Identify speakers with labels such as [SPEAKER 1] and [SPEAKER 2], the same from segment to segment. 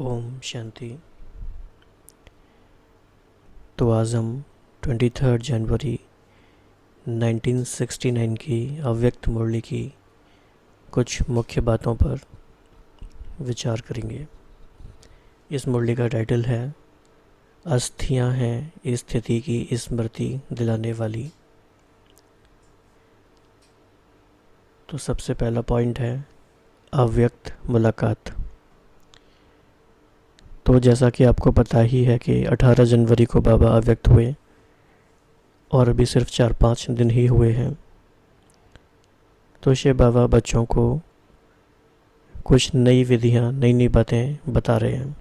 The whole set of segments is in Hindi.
[SPEAKER 1] ओम शांति। तो आज हम 23 जनवरी 1969 की अव्यक्त मुरली की कुछ मुख्य बातों पर विचार करेंगे। इस मुरली का टाइटल है अस्थियां हैं स्थिति की स्मृति दिलाने वाली। तो सबसे पहला पॉइंट है अव्यक्त मुलाकात। तो जैसा कि आपको पता ही है कि 18 जनवरी को बाबा अव्यक्त हुए और अभी सिर्फ 4-5 दिन ही हुए हैं। तो शिव बाबा बच्चों को कुछ नई विधियां नई बातें बता रहे हैं।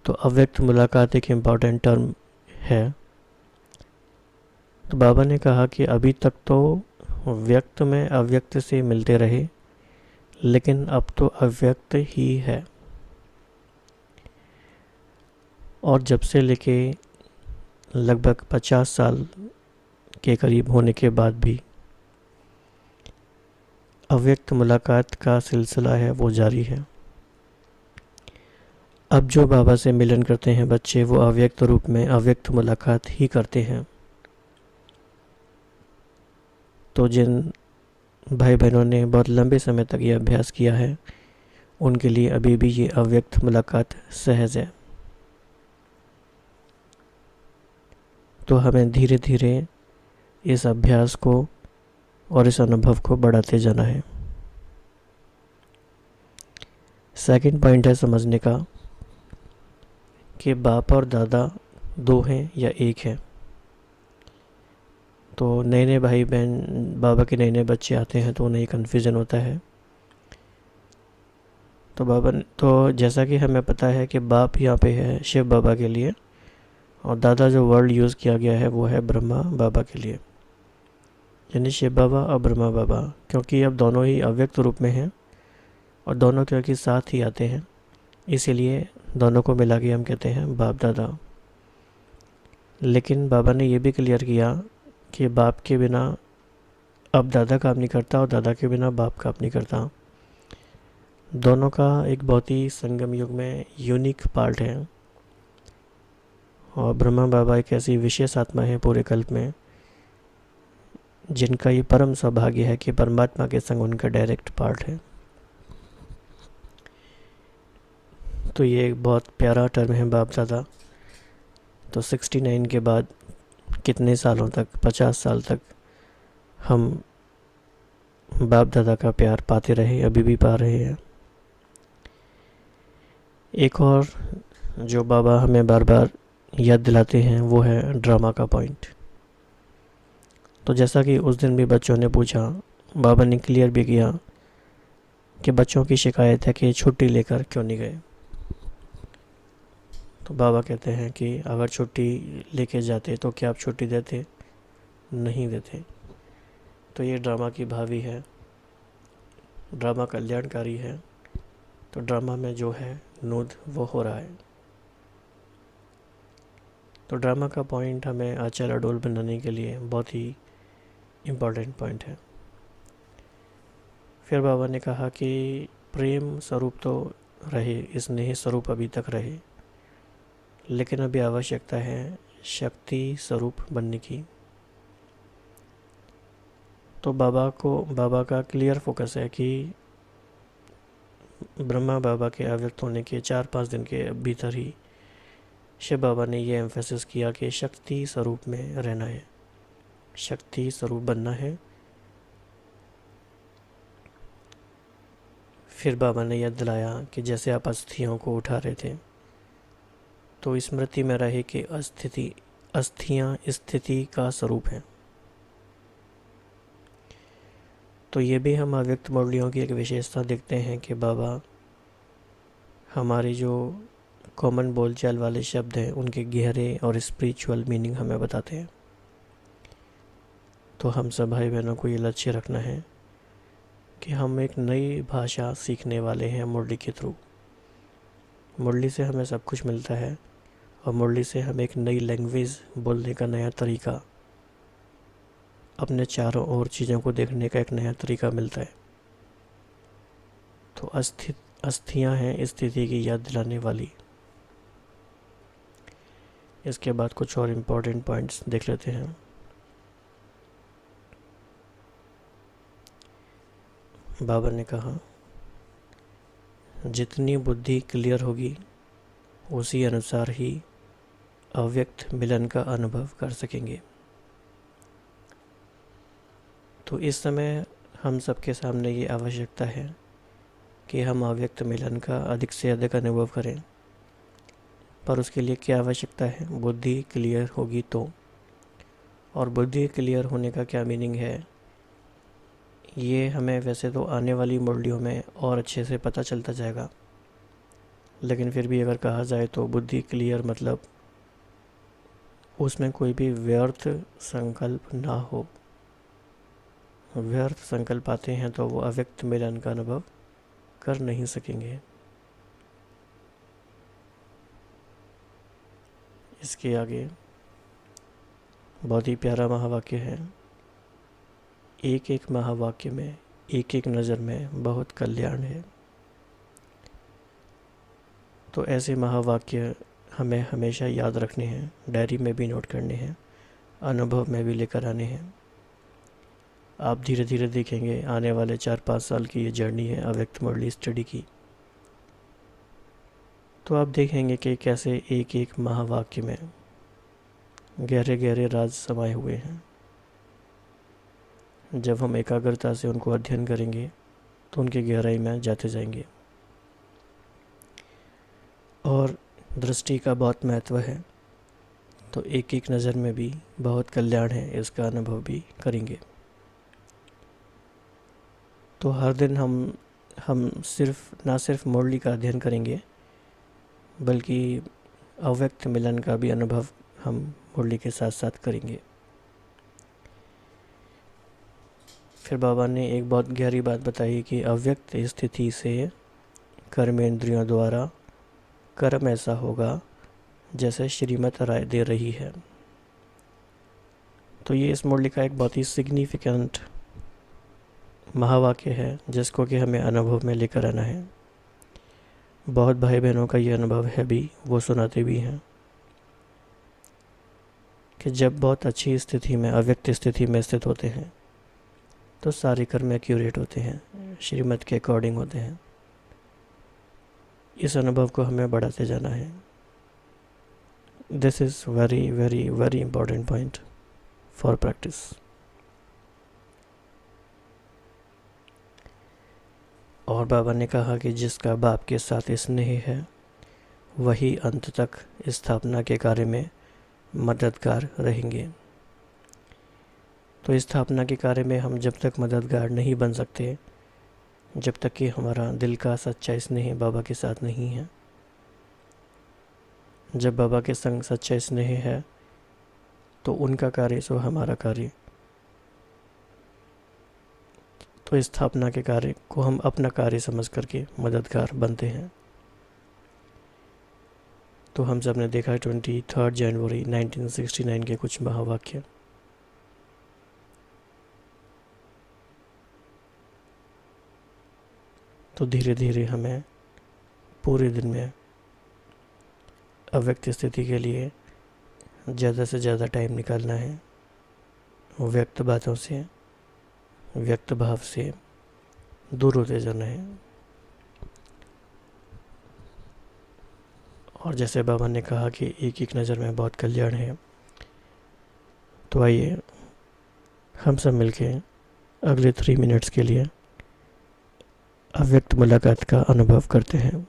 [SPEAKER 1] तो अव्यक्त मुलाकात एक इम्पॉर्टेंट टर्म है। तो बाबा ने कहा कि अभी तक तो व्यक्त में अव्यक्त से मिलते रहे, लेकिन अब तो अव्यक्त ही है। और जब से लेके लगभग 50 साल के करीब होने के बाद भी अव्यक्त मुलाकात का सिलसिला है वो जारी है। अब जो बाबा से मिलन करते हैं बच्चे, वो अव्यक्त रूप में अव्यक्त मुलाकात ही करते हैं। तो जिन भाई बहनों ने बहुत लंबे समय तक ये अभ्यास किया है, उनके लिए अभी भी ये अव्यक्त मुलाकात सहज है। तो हमें धीरे धीरे इस अभ्यास को और इस अनुभव को बढ़ाते जाना है। सेकंड पॉइंट है समझने का कि बाप और दादा दो हैं या एक है। तो नए नए भाई बहन, बाबा के नए नए बच्चे आते हैं तो उन्हें कन्फ्यूज़न होता है। तो जैसा कि हमें पता है कि बाप यहाँ पे है शिव बाबा के लिए, और दादा जो वर्ड यूज़ किया गया है वो है ब्रह्मा बाबा के लिए, यानी शिव बाबा और ब्रह्मा बाबा। क्योंकि अब दोनों ही अव्यक्त रूप में हैं और दोनों क्योंकि साथ ही आते हैं, इसीलिए दोनों को मिला के हम कहते हैं बाप दादा। लेकिन बाबा ने ये भी क्लियर किया कि बाप के बिना अब दादा काम नहीं करता और दादा के बिना बाप काम नहीं करता। दोनों का एक बहुत ही संगम युग में यूनिक पार्ट है। और ब्रह्मा बाबा एक ऐसी विशेष आत्मा है पूरे कल्प में, जिनका ये परम सौभाग्य है कि परमात्मा के संग उनका डायरेक्ट पार्ट है। तो ये एक बहुत प्यारा टर्म है बाप दादा। तो 69 के बाद कितने सालों तक, 50 साल तक हम बाप दादा का प्यार पाते रहे, अभी भी पा रहे हैं। एक और जो बाबा हमें बार बार याद दिलाते हैं वो है ड्रामा का पॉइंट। तो जैसा कि उस दिन भी बच्चों ने पूछा, बाबा ने क्लियर भी किया कि बच्चों की शिकायत है कि छुट्टी लेकर क्यों नहीं गए। तो बाबा कहते हैं कि अगर छुट्टी लेके जाते तो क्या आप छुट्टी देते? नहीं देते। तो ये ड्रामा की भावी है, ड्रामा कल्याणकारी है। तो ड्रामा में जो है नूद वो हो रहा है। तो ड्रामा का पॉइंट हमें आचार अडोल बनाने के लिए बहुत ही इम्पॉर्टेंट पॉइंट है। फिर बाबा ने कहा कि प्रेम स्वरूप तो रहे, स्नेह स्वरूप अभी तक रहे, लेकिन अभी आवश्यकता है शक्ति स्वरूप बनने की। तो बाबा का क्लियर फोकस है कि ब्रह्मा बाबा के अव्यक्त होने के 4-5 दिन के भीतर ही शिव बाबा ने ये एम्फेसिस किया कि शक्ति स्वरूप में रहना है, शक्ति स्वरूप बनना है। फिर बाबा ने याद दिलाया कि जैसे आप अस्थियों को उठा रहे थे, तो स्मृति में रहे कि अस्थियां स्थिति का स्वरूप है। तो ये भी हम अव्यक्त मुरलियों की एक विशेषता देखते हैं कि बाबा हमारी जो कॉमन बोलचाल वाले शब्द हैं उनके गहरे और स्पिरिचुअल मीनिंग हमें बताते हैं। तो हम सब भाई बहनों को ये लक्ष्य रखना है कि हम एक नई भाषा सीखने वाले हैं मुरली के थ्रू। मुरली से हमें सब कुछ मिलता है और मुरली से हमें एक नई लैंग्वेज बोलने का नया तरीका, अपने चारों ओर चीज़ों को देखने का एक नया तरीका मिलता है। तो अस्थियां हैं स्थिति की याद दिलाने वाली। इसके बाद कुछ और इम्पोर्टेंट पॉइंट्स देख लेते हैं। बाबा ने कहा, जितनी बुद्धि क्लियर होगी उसी अनुसार ही अव्यक्त मिलन का अनुभव कर सकेंगे। तो इस समय हम सबके सामने ये आवश्यकता है कि हम अव्यक्त मिलन का अधिक से अधिक अनुभव करें। पर उसके लिए क्या आवश्यकता है? बुद्धि क्लियर होगी तो। और बुद्धि क्लियर होने का क्या मीनिंग है, ये हमें वैसे तो आने वाली मुरलियों में और अच्छे से पता चलता जाएगा, लेकिन फिर भी अगर कहा जाए तो बुद्धि क्लियर मतलब उसमें कोई भी व्यर्थ संकल्प ना हो। व्यर्थ संकल्प आते हैं तो वो अव्यक्त मिलन का अनुभव कर नहीं सकेंगे। इसके आगे बहुत ही प्यारा महावाक्य है, एक एक महावाक्य में एक एक नज़र में बहुत कल्याण है। तो ऐसे महावाक्य हमें हमेशा याद रखने हैं, डायरी में भी नोट करने हैं, अनुभव में भी लेकर आने हैं। आप धीरे धीरे देखेंगे आने वाले 4-5 साल की ये जर्नी है अव्यक्त मुरली स्टडी की, तो आप देखेंगे कि कैसे एक एक महावाक्य में गहरे गहरे राज समाये हुए हैं। जब हम एकाग्रता से उनको अध्ययन करेंगे तो उनकी गहराई में जाते जाएंगे। और दृष्टि का बहुत महत्व है, तो एक एक नज़र में भी बहुत कल्याण है, इसका अनुभव भी करेंगे। तो हर दिन हम ना सिर्फ मुरली का अध्ययन करेंगे, बल्कि अव्यक्त मिलन का भी अनुभव हम मुरली के साथ साथ करेंगे। फिर बाबा ने एक बहुत गहरी बात बताई कि अव्यक्त स्थिति से कर्मेंद्रियों द्वारा कर्म ऐसा होगा जैसे श्रीमत राय दे रही है। तो ये इस मुरली का एक बहुत ही सिग्निफिकेंट महावाक्य है, जिसको कि हमें अनुभव में लेकर आना है। बहुत भाई बहनों का ये अनुभव है भी, वो सुनाते भी हैं कि जब बहुत अच्छी स्थिति में, अव्यक्त स्थिति में स्थित होते हैं तो सारे कर्म एक्यूरेट होते हैं, श्रीमत के अकॉर्डिंग होते हैं। इस अनुभव को हमें बढ़ाते जाना है। This is very very very important point for practice. और बाबा ने कहा कि जिसका बाप के साथ स्नेह है वही अंत तक स्थापना के कार्य में मददगार रहेंगे। तो स्थापना के कार्य में हम जब तक मददगार नहीं बन सकते, जब तक कि हमारा दिल का सच्चा स्नेह बाबा के साथ नहीं है। जब बाबा के संग सच्चा स्नेह है तो उनका कार्य सो हमारा कार्य। तो स्थापना के कार्य को हम अपना कार्य समझ करके मददगार बनते हैं। तो हम सब ने देखा 23 जनवरी 1969 के कुछ महावाक्य। तो धीरे धीरे हमें पूरे दिन में अव्यक्त स्थिति के लिए ज़्यादा से ज़्यादा टाइम निकालना है। व्यक्त बातों से, व्यक्त भाव से दूर होते जाना है। और जैसे बाबा ने कहा कि एक एक नज़र में बहुत कल्याण है, तो आइए हम सब मिलके अगले 3 मिनट्स के लिए अव्यक्त मुलाकात का अनुभव करते हैं।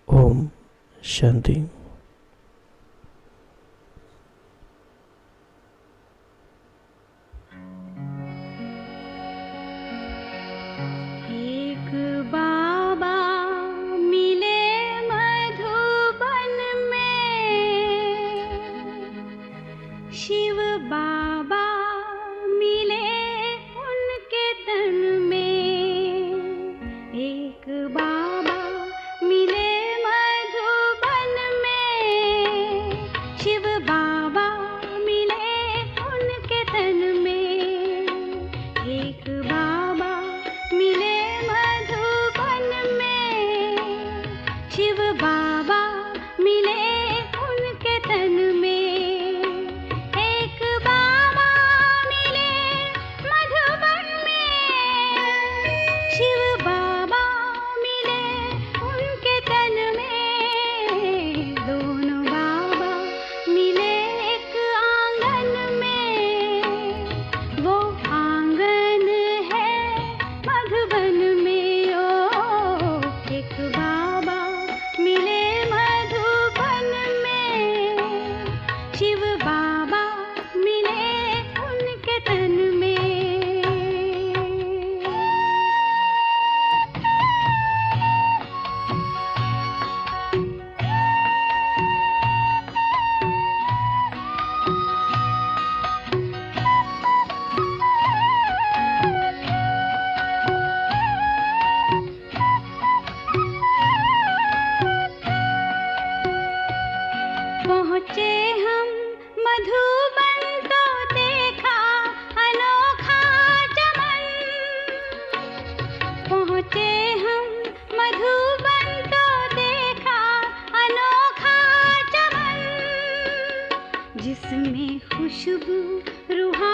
[SPEAKER 1] ओम शांति।
[SPEAKER 2] एक बाबा मिले मधुबन में, शिव बाबा मिले उनके तन में। एक बाबा मिले मधुबन में, शिव बाबा मिले उनके तन में। एक बाबा रूहानी